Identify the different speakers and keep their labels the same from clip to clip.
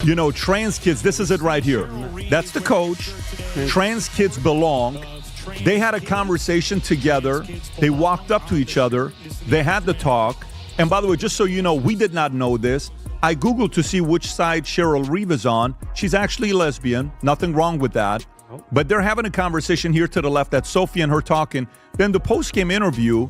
Speaker 1: You know, trans kids, this is it right here. That's the coach. Trans kids belong. They had a conversation together. They walked up to each other. They had the talk. And by the way, just so you know, we did not know this. I Googled to see which side Cheryl Reeve is on. She's actually a lesbian. Nothing wrong with that. But they're having a conversation here to the left. That's Sophie and her talking. Then the post-game interview,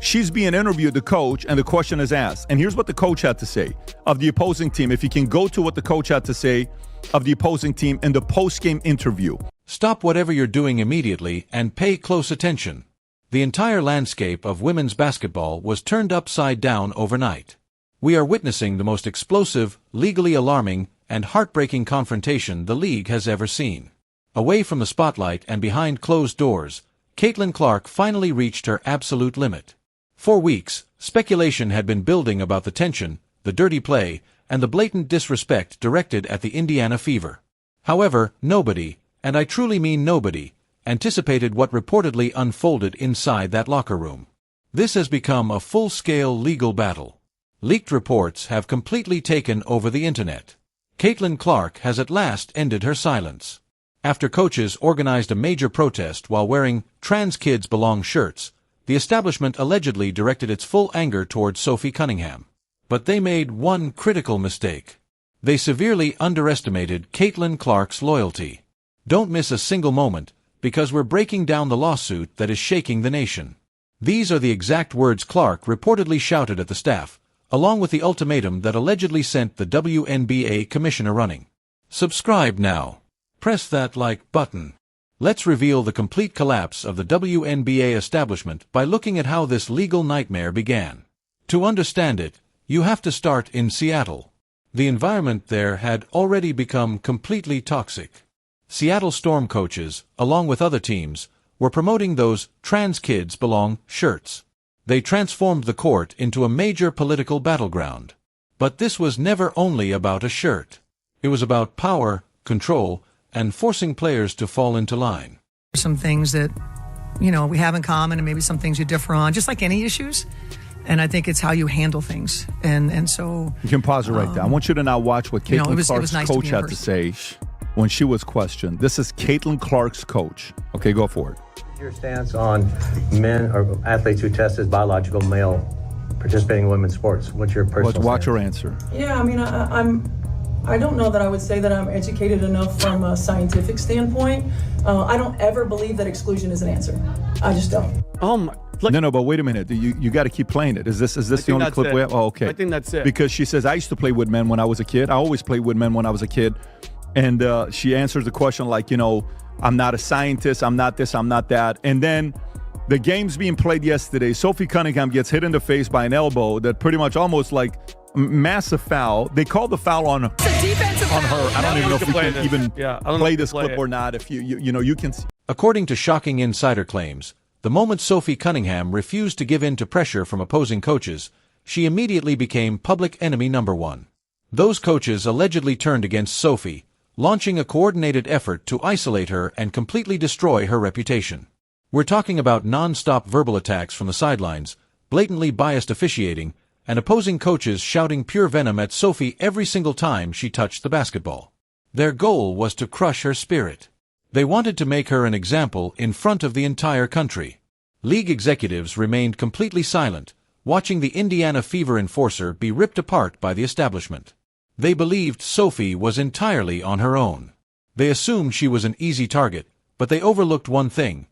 Speaker 1: she's being interviewed, the coach, and the question is asked. And here's what the coach had to say of the opposing team. If you can go to what the coach had to say of the opposing team in the post-game interview.
Speaker 2: Stop whatever you're doing immediately and pay close attention. The entire landscape of women's basketball was turned upside down overnight. We are witnessing the most explosive, legally alarming, and heartbreaking confrontation the league has ever seen. Away from the spotlight and behind closed doors, Caitlin Clark finally reached her absolute limit. For weeks, speculation had been building about the tension, the dirty play, and the blatant disrespect directed at the Indiana Fever. However, nobody, and I truly mean nobody, anticipated what reportedly unfolded inside that locker room. This has become a full-scale legal battle. Leaked reports have completely taken over the internet. Caitlin Clark has at last ended her silence. After coaches organized a major protest while wearing "Trans Kids Belong" shirts, the establishment allegedly directed its full anger towards Sophie Cunningham. But they made one critical mistake. They severely underestimated Caitlin Clark's loyalty. Don't miss a single moment, because we're breaking down the lawsuit that is shaking the nation. These are the exact words Clark reportedly shouted at the staff, along with the ultimatum that allegedly sent the WNBA commissioner running. Subscribe now. Press that like button. Let's reveal the complete collapse of the WNBA establishment by looking at how this legal nightmare began. To understand it, you have to start in Seattle. The environment there had already become completely toxic. Seattle Storm coaches, along with other teams, were promoting those "Trans Kids Belong" shirts. They transformed the court into a major political battleground. But this was never only about a shirt. It was about power, control, and forcing players to fall into line.
Speaker 3: Some things that, we have in common and maybe some things you differ on, just like any issues. And I think it's how you handle things. And so...
Speaker 1: You can pause it right there. I want you to now watch what Caitlin Clark's
Speaker 3: nice
Speaker 1: coach had to say when she was questioned. This is Caitlin Clark's coach. Okay, go for it.
Speaker 4: Your stance on men or athletes who test as biological male participating in women's sports? What's your personal
Speaker 1: Watch
Speaker 4: stance?
Speaker 1: your answer.
Speaker 5: Yeah, I don't know that I would say that I'm educated enough from a scientific standpoint. I don't ever believe that exclusion is an answer. I just don't.
Speaker 1: No, but wait a minute. You got to keep playing it. Is this the only clip we have? Oh, okay.
Speaker 6: I think that's it.
Speaker 1: Because she says, I used to play with men when I was a kid. I always played with men when I was a kid. And she answers the question like, I'm not a scientist, I'm not this, I'm not that. And then the game's being played yesterday. Sophie Cunningham gets hit in the face by an elbow that pretty much almost like massive foul. They called the foul on her. I don't even know if we can even play this clip or not. If you can see.
Speaker 2: According to shocking insider claims, the moment Sophie Cunningham refused to give in to pressure from opposing coaches, she immediately became public enemy number one. Those coaches allegedly turned against Sophie, launching a coordinated effort to isolate her and completely destroy her reputation. We're talking about non-stop verbal attacks from the sidelines, blatantly biased officiating, and opposing coaches shouting pure venom at Sophie every single time she touched the basketball. Their goal was to crush her spirit. They wanted to make her an example in front of the entire country. League executives remained completely silent, watching the Indiana Fever enforcer be ripped apart by the establishment. They believed Sophie was entirely on her own. They assumed she was an easy target, but they overlooked one thing.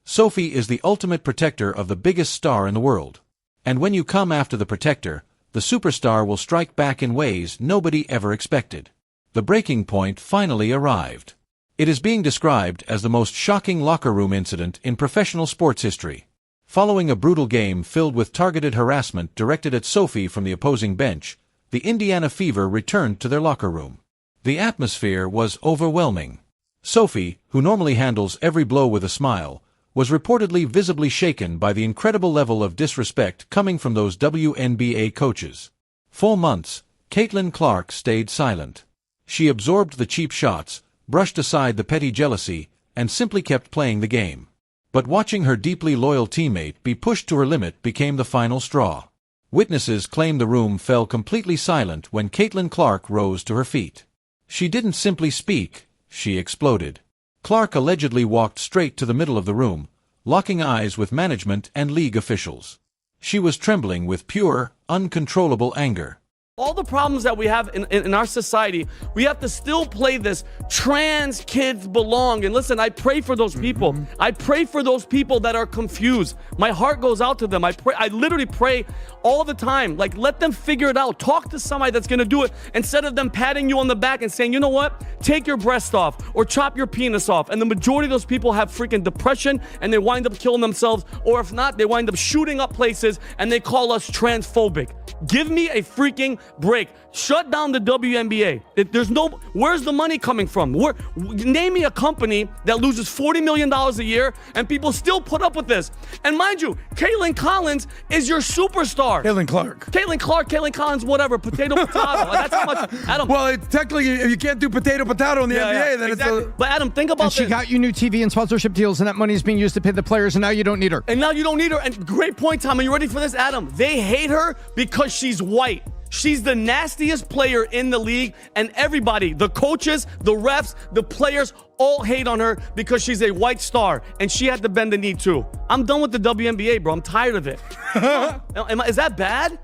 Speaker 2: Sophie is the ultimate protector of the biggest star in the world. And when you come after the protector, the superstar will strike back in ways nobody ever expected. The breaking point finally arrived. It is being described as the most shocking locker room incident in professional sports history. Following a brutal game filled with targeted harassment directed at Sophie from the opposing bench, the Indiana Fever returned to their locker room. The atmosphere was overwhelming. Sophie, who normally handles every blow with a smile, was reportedly visibly shaken by the incredible level of disrespect coming from those WNBA coaches. For months, Caitlin Clark stayed silent. She absorbed the cheap shots, brushed aside the petty jealousy, and simply kept playing the game. But watching her deeply loyal teammate be pushed to her limit became the final straw. Witnesses claim the room fell completely silent when Caitlin Clark rose to her feet. She didn't simply speak, she exploded. Clark allegedly walked straight to the middle of the room, locking eyes with management and league officials. She was trembling with pure, uncontrollable anger.
Speaker 6: All the problems that we have in our society, we have to still play this trans kids belong. And listen, I pray for those people. I pray for those people that are confused. My heart goes out to them. I literally pray all the time. Like, let them figure it out. Talk to somebody that's going to do it instead of them patting you on the back and saying, you know what? Take your breast off or chop your penis off. And the majority of those people have freaking depression and they wind up killing themselves. Or if not, they wind up shooting up places and they call us transphobic. Give me a freaking break. Shut down the WNBA. Where's the money coming from? Name me a company that loses $40 million a year and people still put up with this. And mind you, Caitlin Collins is your superstar.
Speaker 7: Caitlin Clark,
Speaker 6: Caitlin Collins, whatever, potato. That's how much, Adam.
Speaker 7: Well, technically, if you can't do potato in the NBA, then
Speaker 6: exactly.
Speaker 7: it's
Speaker 6: But Adam, think about
Speaker 8: this. And she got you new TV and sponsorship deals, and that money is being used to pay the players, and now you don't need her.
Speaker 6: And great point, Tom. Are you ready for this, Adam? They hate her because she's white. She's the nastiest player in the league, and everybody, the coaches, the refs, the players, all hate on her because she's a white star, and she had to bend the knee too. I'm done with the WNBA, bro. I'm tired of it. Is that bad?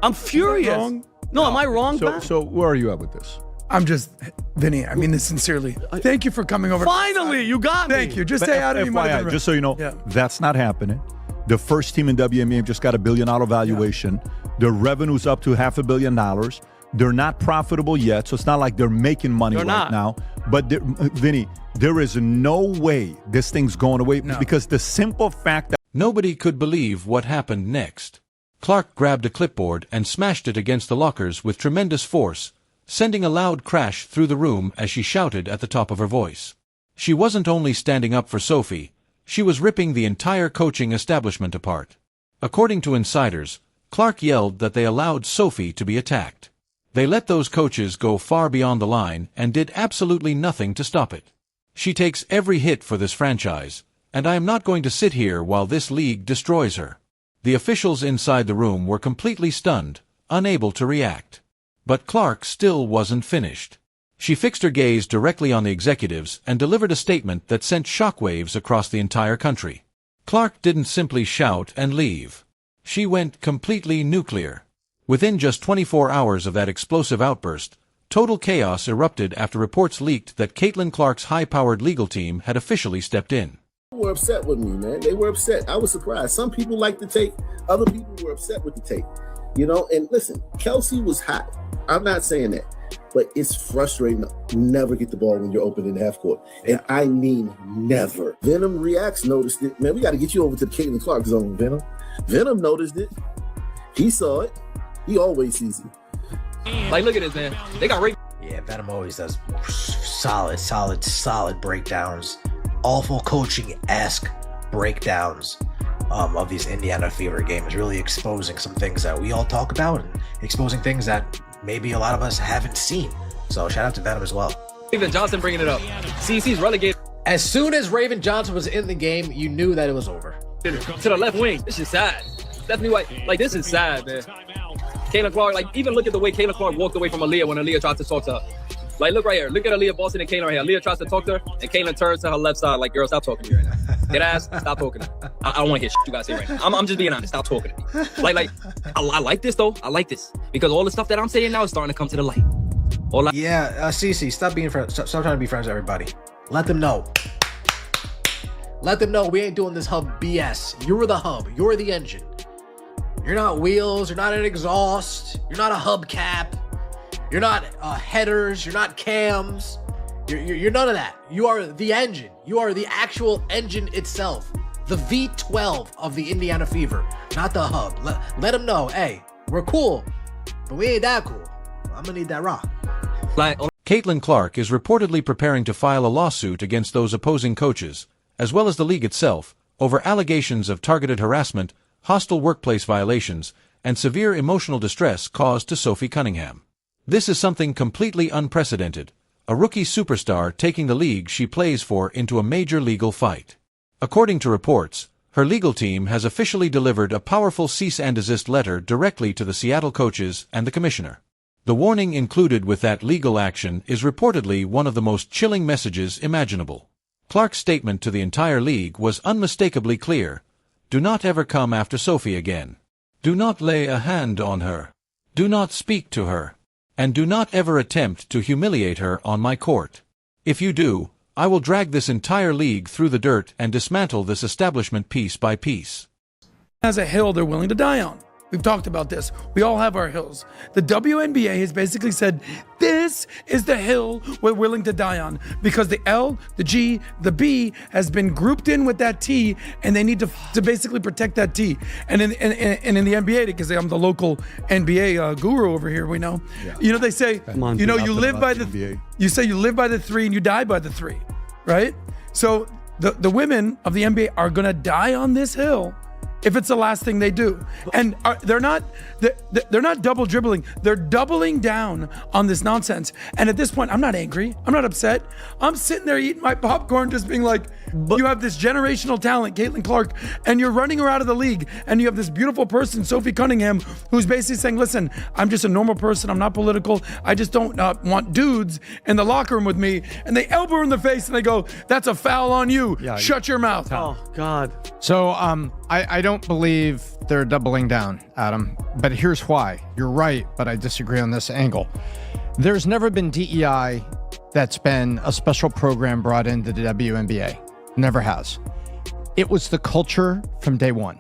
Speaker 6: I'm furious. No, am I wrong,
Speaker 1: So where are you at with this?
Speaker 7: I'm just, Vinny, I mean this sincerely. Thank you for coming over.
Speaker 6: Finally, you got me.
Speaker 7: Thank you. Just stay out of
Speaker 1: FYI, just so you know, that's not happening. The first team in WNBA just got $1 billion valuation. The revenue's up to $500 million. They're not profitable yet, so it's not like they're making money now. But Vinny, there is no way this thing's going away because the simple fact that
Speaker 2: nobody could believe what happened next. Clark grabbed a clipboard and smashed it against the lockers with tremendous force, sending a loud crash through the room as she shouted at the top of her voice. She wasn't only standing up for Sophie, she was ripping the entire coaching establishment apart. According to insiders, Clark yelled that they allowed Sophie to be attacked. They let those coaches go far beyond the line and did absolutely nothing to stop it. She takes every hit for this franchise, and I am not going to sit here while this league destroys her. The officials inside the room were completely stunned, unable to react. But Clark still wasn't finished. She fixed her gaze directly on the executives and delivered a statement that sent shockwaves across the entire country. Clark didn't simply shout and leave. She went completely nuclear. Within just 24 hours of that explosive outburst, total chaos erupted after reports leaked that Caitlin Clark's high-powered legal team had officially stepped in.
Speaker 9: They were upset with me, man. They were upset. I was surprised. Some people liked the take. Other people were upset with the take. You know, and listen, Kelsey was hot. I'm not saying that. But it's frustrating to never get the ball when you're open in the half court. And I mean never. Venom Reacts noticed it. Man, we got to get you over to the Caitlin Clark zone, Venom. Venom noticed it. He saw it. He always sees it.
Speaker 10: Like, look at this, man. They got raped.
Speaker 11: Yeah, Venom always does solid breakdowns. Awful coaching-esque breakdowns of these Indiana Fever games. Really exposing some things that we all talk about and exposing things that maybe a lot of us haven't seen. So shout out to Venom as well.
Speaker 10: Raven Johnson bringing it up. CC's relegated.
Speaker 11: As soon as Raven Johnson was in the game, you knew that it was over.
Speaker 10: To the left wing. This is sad. Stephanie White, like, this is sad, man. Caitlin Clark, like, even look at the way Caitlin Clark walked away from Aaliyah when Aaliyah tried to talk to her. Like, look right here. Look at Aaliyah Boston and Caitlin right here. Aaliyah tries to talk to her, and Caitlin turns to her left side like, girl, stop talking to me right now. Get ass, stop talking to me. I don't want to hear shit you guys say right now. I'm just being honest. Stop talking to me. I like this, though. I like this. Because all the stuff that I'm saying now is starting to come to the light.
Speaker 11: Cece, stop being friends. Stop trying to be friends with everybody. Let them know. Let them know we ain't doing this hub BS. You're the hub. You're the engine. You're not wheels. You're not an exhaust. You're not a hubcap. You're not headers. You're not cams. You're none of that. You are the engine. You are the actual engine itself. The V12 of the Indiana Fever, not the hub. Let them know, hey, we're cool, but we ain't that cool. I'm gonna need that rock.
Speaker 2: Caitlin Clark is reportedly preparing to file a lawsuit against those opposing coaches, as well as the league itself, over allegations of targeted harassment, hostile workplace violations, and severe emotional distress caused to Sophie Cunningham. This is something completely unprecedented, a rookie superstar taking the league she plays for into a major legal fight. According to reports, her legal team has officially delivered a powerful cease and desist letter directly to the Seattle coaches and the commissioner. The warning included with that legal action is reportedly one of the most chilling messages imaginable. Clark's statement to the entire league was unmistakably clear. Do not ever come after Sophie again. Do not lay a hand on her. Do not speak to her. And do not ever attempt to humiliate her on my court. If you do, I will drag this entire league through the dirt and dismantle this establishment piece by piece.
Speaker 7: Has a hill they're willing to die on. We've talked about this. We all have our hills. The WNBA has basically said, this is the hill we're willing to die on, because the L, the G, the B has been grouped in with that T, and they need to basically protect that T. And in the NBA, because I'm the local NBA guru over here, we know. Yeah. You know, they say, you know, you live by you say you live by the 3 and you die by the 3, right? So the women of the NBA are gonna die on this hill if it's the last thing they do. And they're not double dribbling. They're doubling down on this nonsense. And at this point, I'm not angry. I'm not upset. I'm sitting there eating my popcorn just being like, you have this generational talent, Caitlin Clark, and you're running her out of the league. And you have this beautiful person, Sophie Cunningham, who's basically saying, listen, I'm just a normal person. I'm not political. I just don't want dudes in the locker room with me. And they elbow her in the face and they go, that's a foul on you. Yeah, shut your mouth.
Speaker 6: Oh, God.
Speaker 8: So I don't believe they're doubling down, Adam, but here's why. You're right, but I disagree on this angle. There's never been DEI that's been a special program brought into the WNBA. Never has. It was the culture from day one.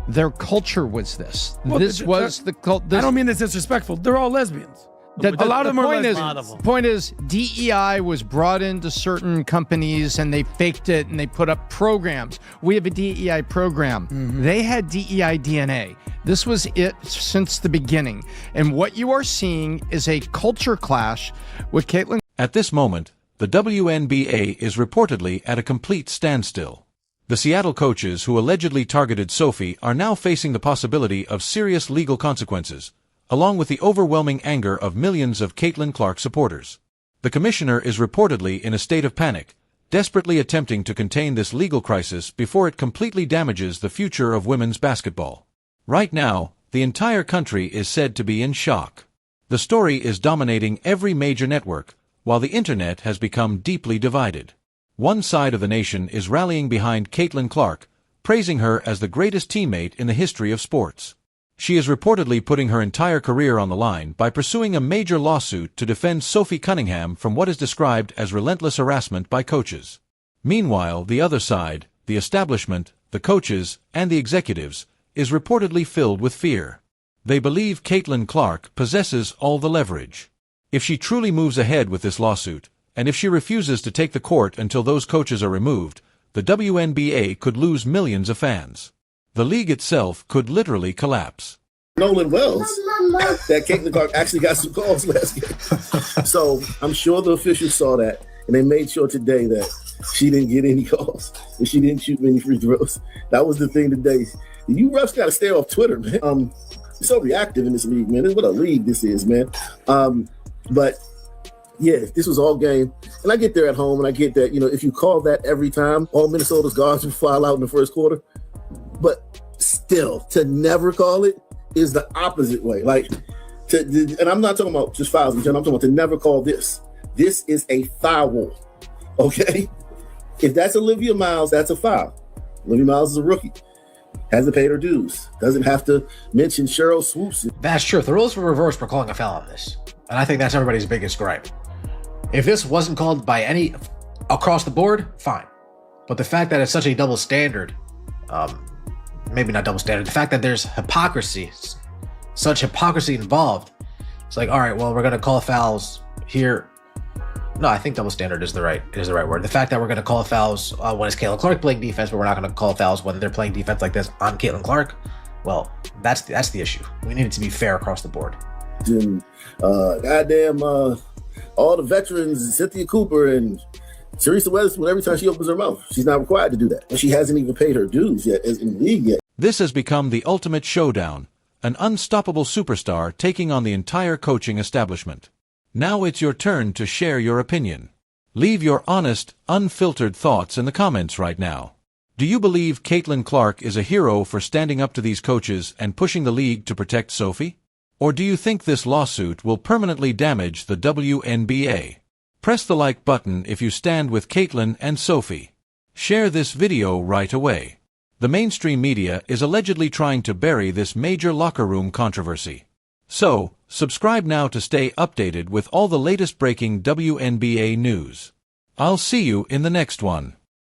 Speaker 8: Their culture was this. Well, this was the culture.
Speaker 7: I don't mean this disrespectful. They're all lesbians. A lot of them are lesbians.
Speaker 8: The point is, DEI was brought into certain companies and they faked it and they put up programs. We have a DEI program. Mm-hmm. They had DEI DNA. This was it since the beginning. And what you are seeing is a culture clash with Caitlin.
Speaker 2: At this moment, the WNBA is reportedly at a complete standstill. The Seattle coaches who allegedly targeted Sophie are now facing the possibility of serious legal consequences, along with the overwhelming anger of millions of Caitlin Clark supporters. The commissioner is reportedly in a state of panic, desperately attempting to contain this legal crisis before it completely damages the future of women's basketball. Right now, the entire country is said to be in shock. The story is dominating every major network, while the internet has become deeply divided. One side of the nation is rallying behind Caitlin Clark, praising her as the greatest teammate in the history of sports. She is reportedly putting her entire career on the line by pursuing a major lawsuit to defend Sophie Cunningham from what is described as relentless harassment by coaches. Meanwhile, the other side, the establishment, the coaches, and the executives, is reportedly filled with fear. They believe Caitlin Clark possesses all the leverage. If she truly moves ahead with this lawsuit, and if she refuses to take the court until those coaches are removed, the WNBA could lose millions of fans. The league itself could literally collapse.
Speaker 9: Nolan Wells, that Caitlin Clark actually got some calls last game. So I'm sure the officials saw that, and they made sure today that she didn't get any calls, and she didn't shoot many free throws. That was the thing today. You refs got to stay off Twitter, man. You're so reactive in this league, man. What a league this is, man. But yeah, this was all game. And I get there at home, and I get that, if you call that every time, all Minnesota's guards would file out in the first quarter. But still, to never call it is the opposite way. And I'm not talking about just fouls, I'm talking about to never call this. This is a foul, okay? If that's Olivia Miles, that's a foul. Olivia Miles is a rookie. Hasn't paid her dues. Doesn't have to mention Cheryl Swoops.
Speaker 11: That's true. If the rules were reversed, we're calling a foul on this. And I think that's everybody's biggest gripe. If this wasn't called by any across the board, fine. But the fact that it's such a double standard, maybe not double standard, the fact that there's such hypocrisy involved, it's like, all right, well, we're going to call fouls here. No, I think double standard is the right word. The fact that we're going to call fouls when it's Caitlin Clark playing defense, but we're not going to call fouls when they're playing defense like this on Caitlin Clark, well, that's the issue. We need it to be fair across the board.
Speaker 9: And all the veterans, Cynthia Cooper and Teresa Weatherspoon, every time she opens her mouth, she's not required to do that. And she hasn't even paid her dues yet in the league yet.
Speaker 2: This has become the ultimate showdown, an unstoppable superstar taking on the entire coaching establishment. Now it's your turn to share your opinion. Leave your honest, unfiltered thoughts in the comments right now. Do you believe Caitlin Clark is a hero for standing up to these coaches and pushing the league to protect Sophie? Or do you think this lawsuit will permanently damage the WNBA? Press the like button if you stand with Caitlin and Sophie. Share this video right away. The mainstream media is allegedly trying to bury this major locker room controversy. So, subscribe now to stay updated with all the latest breaking WNBA news. I'll see you in the next one.